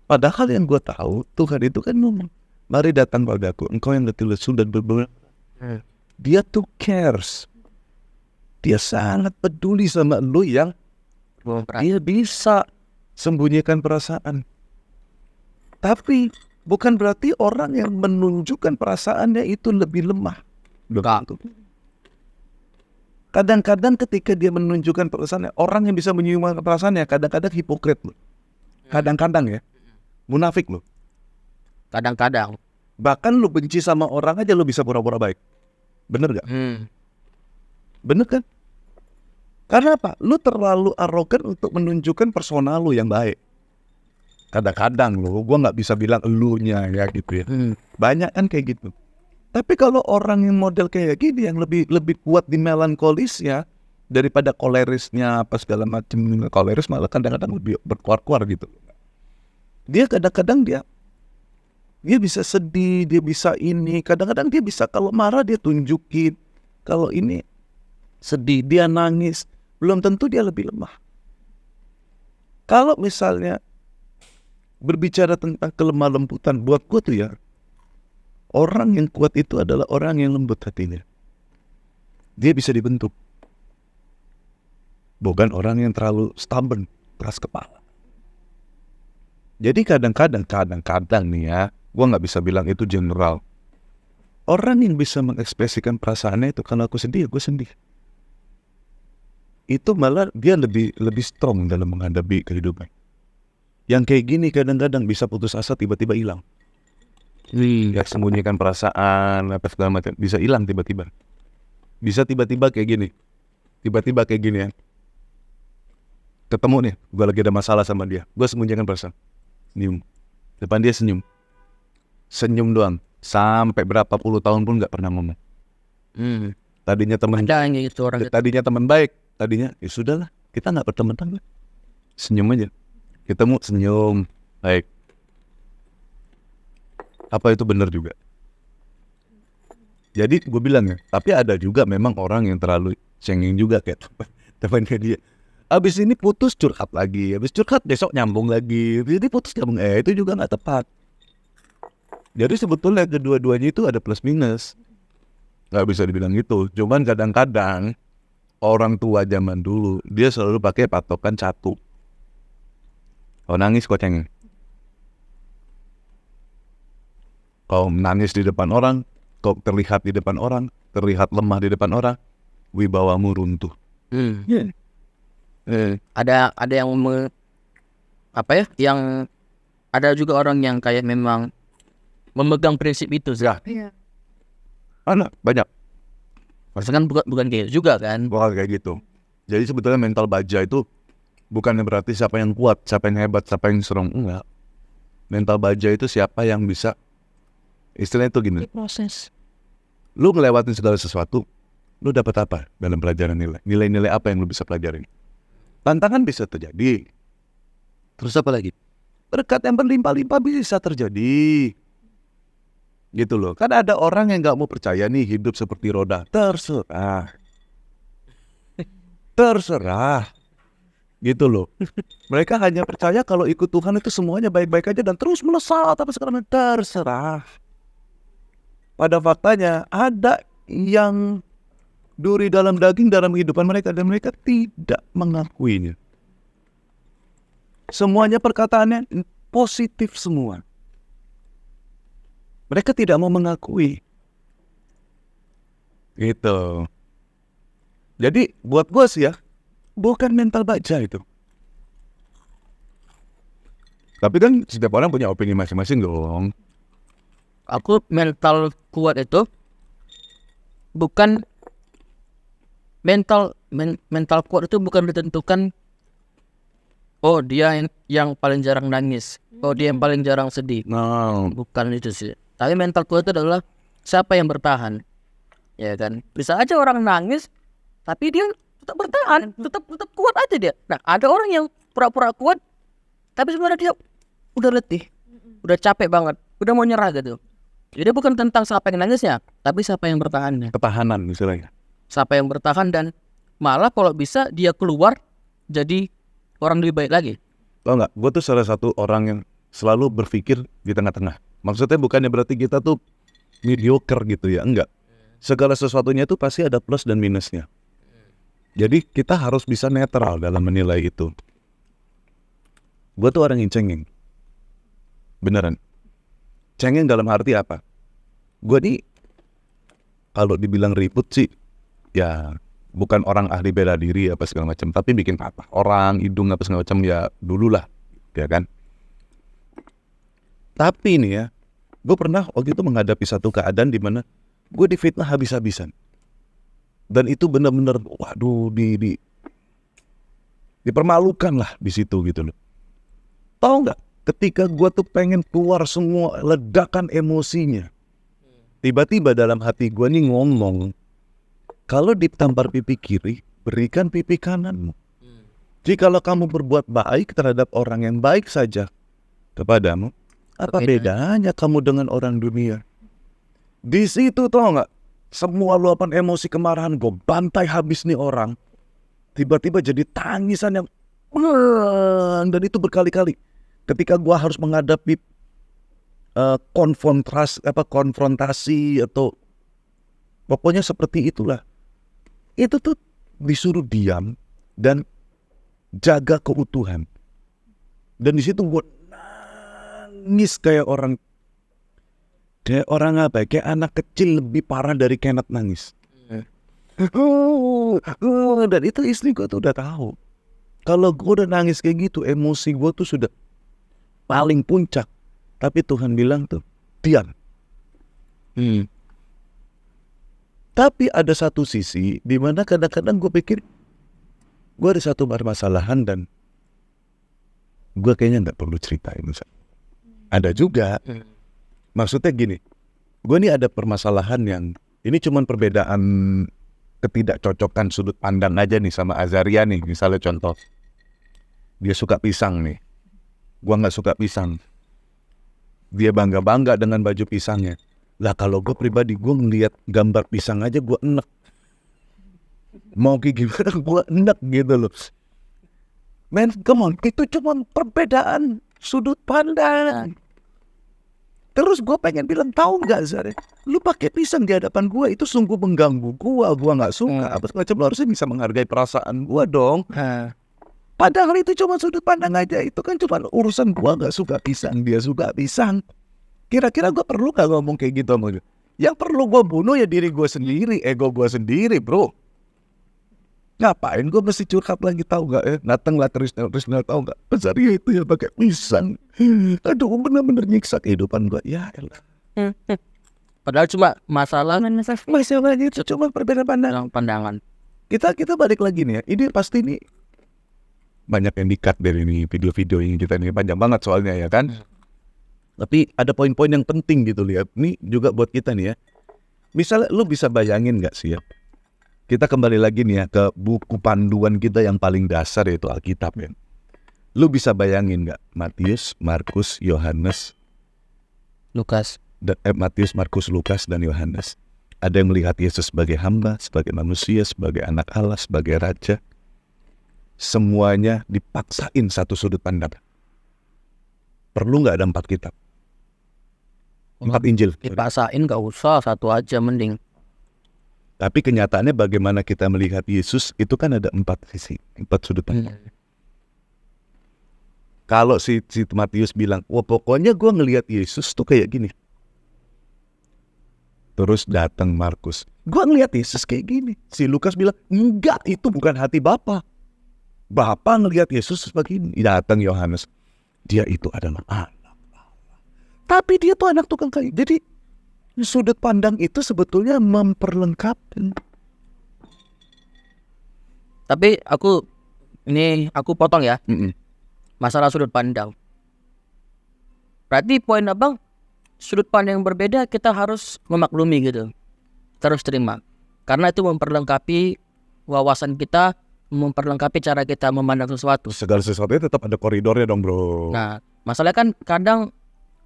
Padahal yang gue tahu Tuhan itu kan ngomong, mari datang padaku, engkau yang letih lesu dan berbeban. Dia tuh cares. Dia sangat peduli sama lu yang dia bisa sembunyikan perasaan. Tapi bukan berarti orang yang menunjukkan perasaannya itu lebih lemah. Betul. Kadang-kadang ketika dia menunjukkan perasaannya, orang yang bisa menyumbang perasaannya kadang-kadang hipokrit loh. Kadang-kadang ya, munafik loh. Kadang-kadang. Bahkan lu benci sama orang aja lu bisa pura-pura baik. Bener gak? Bener kan? Karena apa? Lu terlalu arogan untuk menunjukkan persona lu yang baik. Kadang-kadang lu, gue gak bisa bilang elunya ya gitu ya. Banyak kan kayak gitu. Tapi kalau orang yang model kayak gini, yang lebih kuat di melankolisnya daripada kolerisnya apa segala macam. Koleris malah kadang-kadang lebih berkuar-kuar gitu. Dia kadang-kadang dia bisa sedih, dia bisa ini. Kadang-kadang dia bisa kalau marah dia tunjukin. Kalau ini sedih, dia nangis. Belum tentu dia lebih lemah. Kalau misalnya berbicara tentang kelemah lembutan, buat gue tuh ya, orang yang kuat itu adalah orang yang lembut hatinya. Dia bisa dibentuk. Bukan orang yang terlalu stubborn, keras kepala. Jadi kadang-kadang nih ya, gue gak bisa bilang itu general. Orang yang bisa mengekspresikan perasaannya itu, kalau aku sedih, gue sedih. Itu malah dia lebih strong dalam menghadapi kehidupan. Yang kayak gini kadang-kadang bisa putus asa tiba-tiba hilang. Ya sembunyikan perasaan apa segala macam, bisa hilang tiba-tiba. Bisa tiba-tiba kayak gini. Tiba-tiba kayak gini ya. Ketemu nih, gue lagi ada masalah sama dia. Gue sembunyikan perasaan. Senyum. Depan dia senyum. Senyum doang. Sampai berapa puluh tahun pun gak pernah ngomong. Tadinya teman, Ada yang gitu orang gitu. tadinya teman baik. Tadinya ya sudahlah, kita gak berteman. Senyum aja. Ketemu senyum. Baik. Apa itu benar juga? Jadi gue bilang ya, tapi ada juga memang orang yang terlalu cengeng juga kayak temannya dia. Abis ini putus curhat lagi, abis curhat besok nyambung lagi, jadi putus nyambung, itu juga nggak tepat. Jadi sebetulnya kedua-duanya itu ada plus minus, nggak bisa dibilang gitu. Cuman kadang-kadang orang tua zaman dulu dia selalu pakai patokan satu. Kau nangis kau cengeng. Kau menangis di depan orang, kau terlihat di depan orang, terlihat lemah di depan orang, wibawamu runtuh. Ada yang yang ada juga orang yang kayak memang memegang prinsip itu sih. Iya. Anak banyak, Maksudnya kan bukan kayak juga kan. bakal kayak gitu. Jadi sebetulnya mental baja itu bukannya berarti siapa yang kuat, siapa yang hebat, siapa yang strong, enggak. Mental baja itu siapa yang bisa, istilahnya itu gini. Proses. Lu ngelewatin segala sesuatu, lu dapat apa dalam pelajaran nilai? Nilai-nilai apa yang lu bisa pelajarin? Tantangan bisa terjadi. Terus apa lagi? Berkat yang berlimpah-limpah bisa terjadi. Gitu loh. Kan ada orang yang gak mau percaya nih hidup seperti roda. Terserah. Terserah. Gitu loh. Mereka hanya percaya kalau ikut Tuhan itu semuanya baik-baik aja dan terus melesat apa segala macam. Terserah. Pada faktanya ada yang duri dalam daging dalam kehidupan mereka dan mereka tidak mengakuinya. Semuanya perkataannya positif semua. Mereka tidak mau mengakui. Gitu. Jadi buat gue sih ya, bukan mental baja itu. Tapi kan setiap orang punya opini masing-masing dong. Aku mental kuat itu bukan mental kuat itu bukan ditentukan dia yang paling jarang nangis, dia yang paling jarang sedih. Nah, Bukan itu sih. Tapi mental kuat itu adalah siapa yang bertahan. Ya kan? Bisa aja orang nangis tapi dia tetap bertahan, tetap kuat aja dia. Nah, ada orang yang pura-pura kuat tapi sebenarnya dia udah letih, udah capek banget, udah mau nyerah gitu. Jadi bukan tentang siapa yang nangisnya, tapi siapa yang bertahannya. ketahanan misalnya. Siapa yang bertahan dan malah kalau bisa dia keluar jadi orang lebih baik lagi. Tau gak, gue tuh salah satu orang yang selalu berpikir di tengah-tengah. Maksudnya bukannya berarti kita tuh mediocre gitu ya, enggak. Segala sesuatunya itu pasti ada plus dan minusnya. Jadi kita harus bisa netral dalam menilai itu. Gue tuh orang yang cengeng. Beneran. Cengeng dalam arti apa? Gue nih kalau dibilang ribut sih, ya bukan orang ahli bela diri apa segala macam, tapi bikin patah orang, hidung apa segala macam ya dululah, ya kan. Tapi nih ya, gue pernah waktu itu menghadapi satu keadaan di mana gue difitnah habis-habisan, dan itu benar-benar, waduh, dipermalukan lah di situ gitu loh. Tahu nggak? Ketika gue tuh pengen keluar semua ledakan emosinya, tiba-tiba dalam hati gue nih ngomong, kalau ditampar pipi kiri, berikan pipi kananmu. Jikalau kamu berbuat baik terhadap orang yang baik saja kepadamu, apa bedanya kamu dengan orang dunia? Di situ tau nggak? Semua luapan emosi kemarahan gue bantai habis nih orang. Tiba-tiba jadi tangisan yang dan itu berkali-kali. Ketika gue harus menghadapi konfrontasi atau pokoknya seperti itulah. Itu tuh disuruh diam dan jaga keutuhan. Dan di situ gue nangis kayak orang apa? Kayak anak kecil lebih parah dari Kenneth nangis. Dan itu istri gue tuh udah tahu. Kalau gue udah nangis kayak gitu, emosi gue tuh sudah paling puncak. Tapi Tuhan bilang tuh, pembuktian. Tapi ada satu sisi di mana kadang-kadang gue pikir gue ada satu permasalahan dan gue kayaknya nggak perlu ceritain. Ada juga, maksudnya gini, gue nih ada permasalahan yang ini cuman perbedaan ketidakcocokan sudut pandang aja nih sama Azaria nih. Misalnya contoh, dia suka pisang nih, gue nggak suka pisang. Dia bangga-bangga dengan baju pisangnya. Lah kalau gue pribadi, gue ngeliat gambar pisang aja gue enek. Mau kayak gimana gue enek gitu loh. Man, come on, itu cuma perbedaan sudut pandang. Terus gue pengen bilang, tahu nggak Zare, lu pakai pisang di hadapan gue itu sungguh mengganggu gue nggak suka. Apa semacam, lu harusnya bisa menghargai perasaan gue dong. Padahal itu cuma sudut pandang aja, itu kan cuma urusan gue nggak suka pisang, dia suka pisang. Kira-kira gue perlu gak ngomong kayak gitu sama dia? Yang perlu gue bunuh ya diri gue sendiri, ego gue sendiri, bro. Ngapain gue mesti curhat lagi, tahu gak? Datang lah Trisnel tahu gak? Azaria itu ya pakai pisang. Aduh, bener-bener nyiksa kehidupan gue. Ya elah. Padahal cuma masalahnya itu cuma perbedaan pandangan. Kita balik lagi nih ya. Ini pasti nih banyak yang di-cut dari ini video-video ini kita ini panjang banget soalnya ya kan. Tapi ada poin-poin yang penting gitu lihat. Ini juga buat kita nih ya. Misalnya lu bisa bayangin gak sih ya, kita kembali lagi nih ya ke buku panduan kita yang paling dasar, yaitu Alkitab ya. Lu bisa bayangin gak Matius, Markus, Yohanes, Matius, Markus, Lukas, dan Yohanes. Ada yang melihat Yesus sebagai hamba, sebagai manusia, sebagai anak Allah, sebagai raja. Semuanya dipaksain satu sudut pandang. Perlu gak ada 4 kitab? 4 Injil. Dipaksain gak usah, satu aja mending. Tapi kenyataannya bagaimana kita melihat Yesus itu kan ada 4 sisi, 4 sudut pandang. Kalau si Matius bilang, wah pokoknya gue ngelihat Yesus tuh kayak gini. Terus datang Markus, gue ngelihat Yesus kayak gini. Si Lukas bilang, enggak, itu bukan hati Bapa. Bapa ngelihat Yesus seperti ini. Datang Yohanes, dia itu adalah anak Allah. Tapi dia tuh anak tukang kayu. Jadi sudut pandang itu sebetulnya memperlengkapi. Tapi aku potong ya. Masalah sudut pandang. Berarti poin abang, sudut pandang yang berbeda kita harus memaklumi gitu. Terus terima. Karena itu memperlengkapi wawasan kita, memperlengkapi cara kita memandang sesuatu. Segala sesuatunya tetap ada koridornya dong bro. Nah, masalahnya kan kadang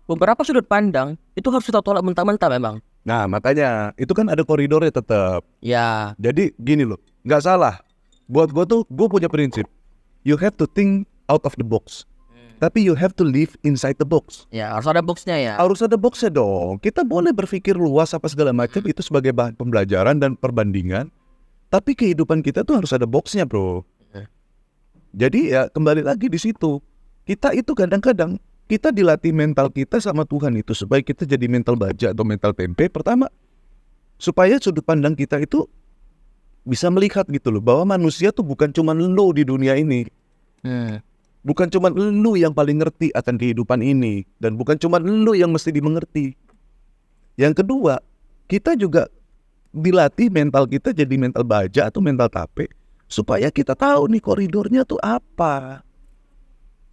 beberapa sudut pandang itu harus kita tolak mentah-mentah memang. Nah makanya itu kan ada koridornya tetap. Ya. Jadi gini loh, nggak salah. Buat gue punya prinsip. You have to think out of the box. Tapi you have to live inside the box. Ya, harus ada boxnya ya. Harus ada boxnya dong. Kita boleh berpikir luas apa segala macam itu sebagai bahan pembelajaran dan perbandingan. Tapi kehidupan kita tuh harus ada boxnya bro. Jadi ya kembali lagi di situ. Kita itu kadang-kadang kita dilatih mental kita sama Tuhan itu supaya kita jadi mental baja atau mental tempe. Pertama, supaya sudut pandang kita itu bisa melihat gitu loh, bahwa manusia tuh bukan cuma lo di dunia ini. Bukan cuma lu yang paling ngerti akan kehidupan ini. Dan bukan cuma lu yang mesti dimengerti. Yang kedua, kita juga dilatih mental kita jadi mental baja atau mental tape. Supaya kita tahu nih koridornya tuh apa.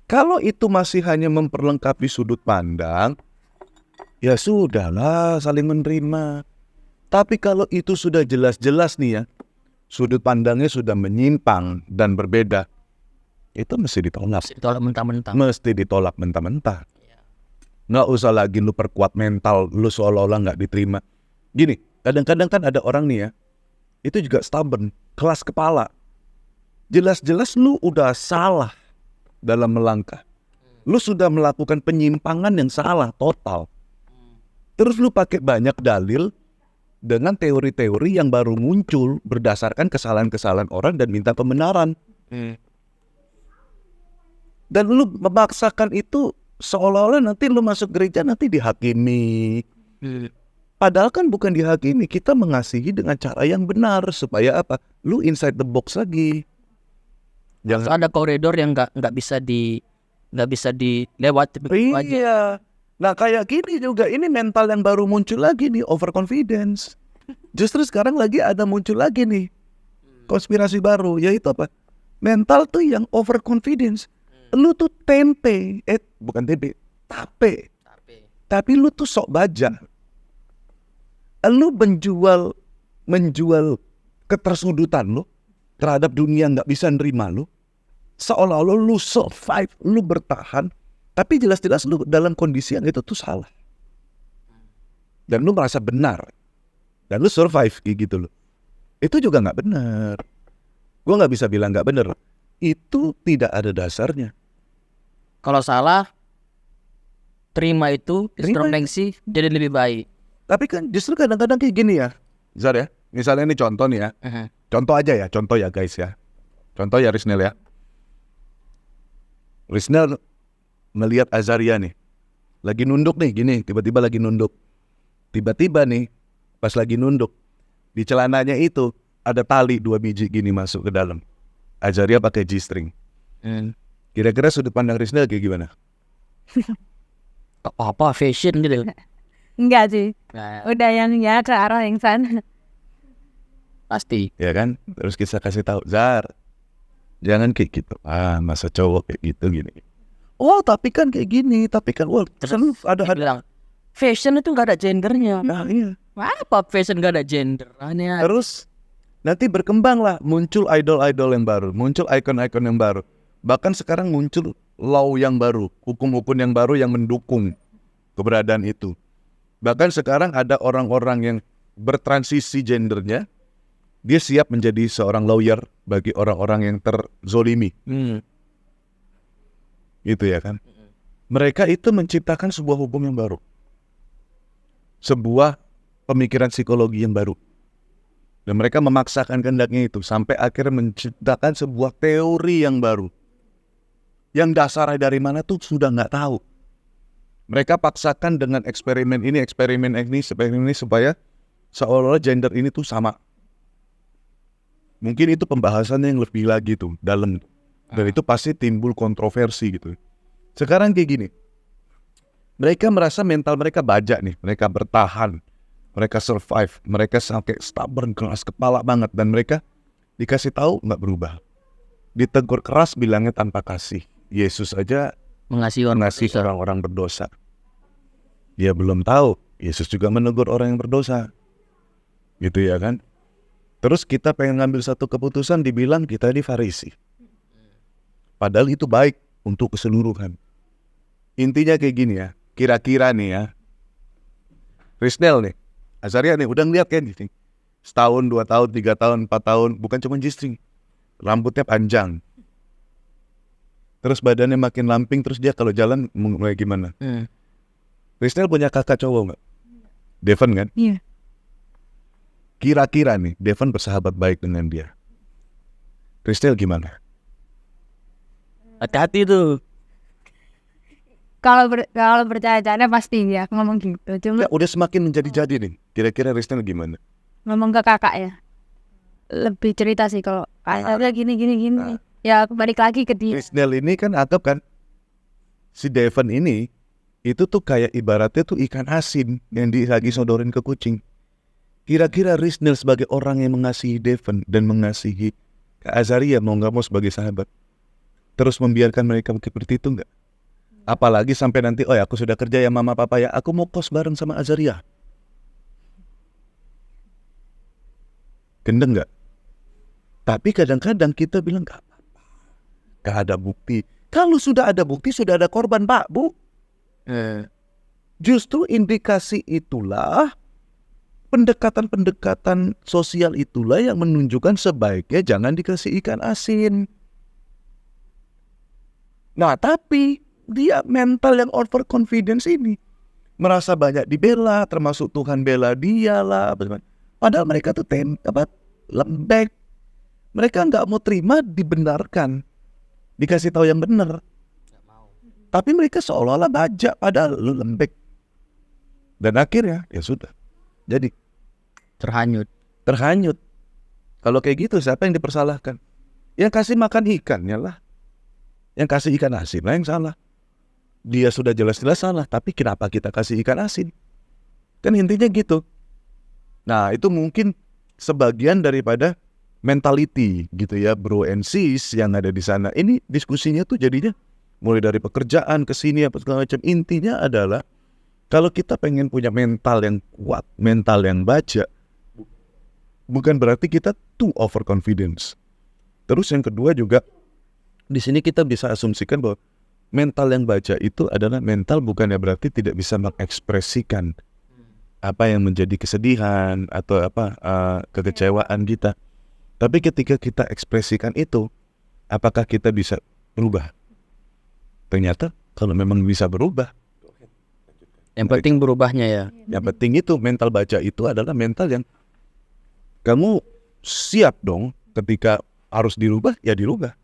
Kalau itu masih hanya memperlengkapi sudut pandang, ya sudahlah saling menerima. Tapi kalau itu sudah jelas-jelas nih ya, sudut pandangnya sudah menyimpang dan berbeda, itu mesti ditolak. Mesti ditolak mentah-mentah. Nggak usah lagi lu perkuat mental, lu seolah-olah nggak diterima. Gini, kadang-kadang kan ada orang nih ya, itu juga stubborn, keras kepala. Jelas-jelas lu udah salah dalam melangkah. Lu sudah melakukan penyimpangan yang salah total. Terus lu pakai banyak dalil dengan teori-teori yang baru muncul berdasarkan kesalahan-kesalahan orang dan minta pembenaran. Dan lu memaksakan itu seolah-olah nanti lu masuk gereja nanti dihakimi. Padahal kan bukan dihakimi, kita mengasihi dengan cara yang benar supaya apa? Lu inside the box lagi. Jangan ada koridor yang nggak bisa dilewati. Iya. Nah kayak gini juga, ini mental yang baru muncul lagi nih, overconfidence. Justru sekarang lagi ada muncul lagi nih konspirasi baru, yaitu apa? Mental tuh yang overconfidence. Lu tuh bukan tempe, tape. Tapi lu tuh sok baja. Lu menjual ketersudutan lu terhadap dunia nggak bisa nerima lu. Seolah-olah lu survive, lu bertahan. Tapi jelas-jelas lu dalam kondisi yang itu tuh salah. Dan lu merasa benar. Dan lu survive kayak gitu loh. Itu juga nggak benar. Gua nggak bisa bilang nggak benar. Itu tidak ada dasarnya. Kalau salah, terima itu, Terima introspeksi jadi lebih baik. Tapi kan justru kadang-kadang kayak gini ya, Zar ya. Misalnya ini contoh nih ya. Contoh aja ya, contoh ya guys ya. Contoh ya Risnel ya. Risnel melihat Azaria nih. Lagi nunduk nih gini, tiba-tiba lagi nunduk. Tiba-tiba nih, pas lagi nunduk, di celananya itu ada tali 2 biji gini masuk ke dalam. Azaria pakai G-string. Kira-kira sudut pandang Risnel kayak gimana? Apa fashion gitu. Enggak sih. Nah, Udah yang ya ke arah yang sana. pasti. Ya kan? Terus kita kasih tahu, Zar, jangan kayak gitu. Masa cowok kayak gitu gini. Oh, tapi kan kayak gini, tapi kan Terus ada dia bilang, fashion itu nggak ada gendernya. Nah, iya. Apa fashion nggak ada gender? Aneh. Terus nanti berkembang lah, muncul idol-idol yang baru, muncul ikon-ikon yang baru. Bahkan sekarang muncul law yang baru, hukum-hukum yang baru yang mendukung keberadaan itu. Bahkan sekarang ada orang-orang yang bertransisi gendernya, dia siap menjadi seorang lawyer bagi orang-orang yang terzolimi. Gitu ya kan. Mereka itu menciptakan sebuah hukum yang baru. Sebuah pemikiran psikologi yang baru. Dan mereka memaksakan kehendaknya itu sampai akhirnya menciptakan sebuah teori yang baru. Yang dasarnya dari mana tuh sudah nggak tahu. Mereka paksakan dengan eksperimen ini supaya seolah-olah gender ini tuh sama. Mungkin itu pembahasannya yang lebih lagi tuh dalam. Dan itu pasti timbul kontroversi gitu. Sekarang kayak gini. Mereka merasa mental mereka baja nih. Mereka bertahan. Mereka survive. Mereka sampai stubborn, keras kepala banget. Dan mereka dikasih tahu nggak berubah. Ditegur keras bilangnya tanpa kasih. Yesus aja Mengasihi orang-orang berdosa. Dia belum tahu. Yesus juga menegur orang yang berdosa. Gitu ya kan. Terus kita pengen ngambil satu keputusan dibilang kita ini Farisi. Padahal itu baik untuk keseluruhan. Intinya kayak gini ya. Kira-kira nih ya. Risnel nih. Azaria nih udah ngeliat kan nih. Setahun, 2 tahun, 3 tahun, 4 tahun. Bukan cuma G-string. Rambutnya panjang. Terus badannya makin lamping. Terus dia kalau jalan mulai gimana? Risnel punya kakak cowok gak? Devon kan? Iya. Kira-kira nih Devon bersahabat baik dengan dia. Risnel gimana? Hati-hati tuh. Kalau bercanda pasti ya ngomong gitu. Cuma Ya, udah semakin menjadi-jadi nih. Kira-kira Risnel gimana? ngomong ke kakak ya. Lebih cerita sih kalau ada gini. Ya balik lagi ke dia. Risnel ini kan anggap kan si Devon ini itu tuh kayak ibaratnya tuh ikan asin yang lagi sodorin ke kucing. Kira-kira Risnel sebagai orang yang mengasihi Devon dan mengasihi Kak Azaria mau nggak mau sebagai sahabat, terus membiarkan mereka seperti itu nggak? Apalagi sampai nanti, oh ya aku sudah kerja ya mama papa ya, aku mau kos bareng sama Azaria. Gendeng nggak? Tapi kadang-kadang kita bilang nggak apa-apa, nggak ada bukti. Kalau sudah ada bukti, sudah ada korban Pak, Bu. Justru indikasi itulah, pendekatan-pendekatan sosial itulah yang menunjukkan sebaiknya jangan dikasih ikan asin. Nah, tapi dia mental yang overconfidence ini merasa banyak dibela, termasuk Tuhan bela dia lah. Padahal mereka tuh lembek. Mereka nggak mau terima dibenarkan, dikasih tahu yang benar. Tapi mereka seolah-olah baja, padahal lu lembek. Dan akhirnya ya sudah. Jadi Terhanyut. Kalau kayak gitu siapa yang dipersalahkan? Yang kasih makan ikannya lah. Yang kasih ikan asin lah yang salah. dia sudah jelas-jelas salah, tapi kenapa kita kasih ikan asin? Kan intinya gitu. Nah, itu mungkin sebagian daripada mentality gitu ya, bro and sis yang ada di sana. Ini diskusinya tuh jadinya mulai dari pekerjaan ke sini apa segala macam. Intinya adalah kalau kita pengen punya mental yang kuat, mental yang baja, bukan berarti kita too overconfidence. Terus yang kedua juga di sini kita bisa asumsikan bahwa mental yang baja itu adalah mental bukannya berarti tidak bisa mengekspresikan apa yang menjadi kesedihan atau kekecewaan kita. Tapi ketika kita ekspresikan itu, apakah kita bisa berubah? Ternyata kalau memang bisa berubah, Yang penting berubahnya ya. yang penting itu mental baja itu adalah mental yang kamu siap dong ketika harus dirubah, ya dirubah.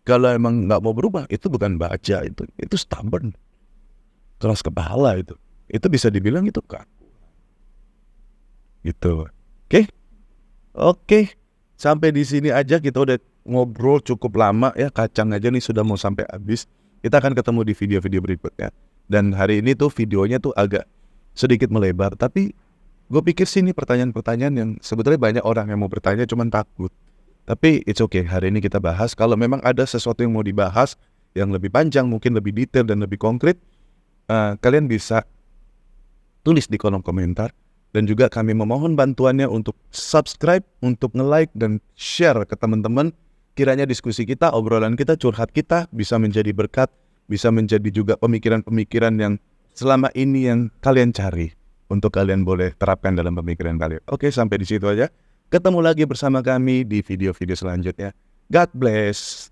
Kalau emang nggak mau berubah, itu bukan baja, itu stubborn, keras kepala itu. Itu bisa dibilang itu kaku. Gitu. Oke. Sampai di sini aja kita udah ngobrol cukup lama ya, kacang aja nih sudah mau sampai habis. Kita akan ketemu di video-video berikutnya. Dan hari ini tuh videonya tuh agak sedikit melebar, tapi gue pikir sih ini pertanyaan-pertanyaan yang sebetulnya banyak orang yang mau bertanya cuman takut. Tapi it's okay, hari ini kita bahas. Kalau memang ada sesuatu yang mau dibahas yang lebih panjang, mungkin lebih detail dan lebih konkret, kalian bisa tulis di kolom komentar. Dan juga kami memohon bantuannya untuk subscribe, untuk nge-like dan share ke teman-teman. Kiranya diskusi kita, obrolan kita, curhat kita bisa menjadi berkat, bisa menjadi juga pemikiran-pemikiran yang selama ini yang kalian cari, untuk kalian boleh terapkan dalam pemikiran kalian. Oke, sampai di situ aja. Ketemu lagi bersama kami di video-video selanjutnya. God bless.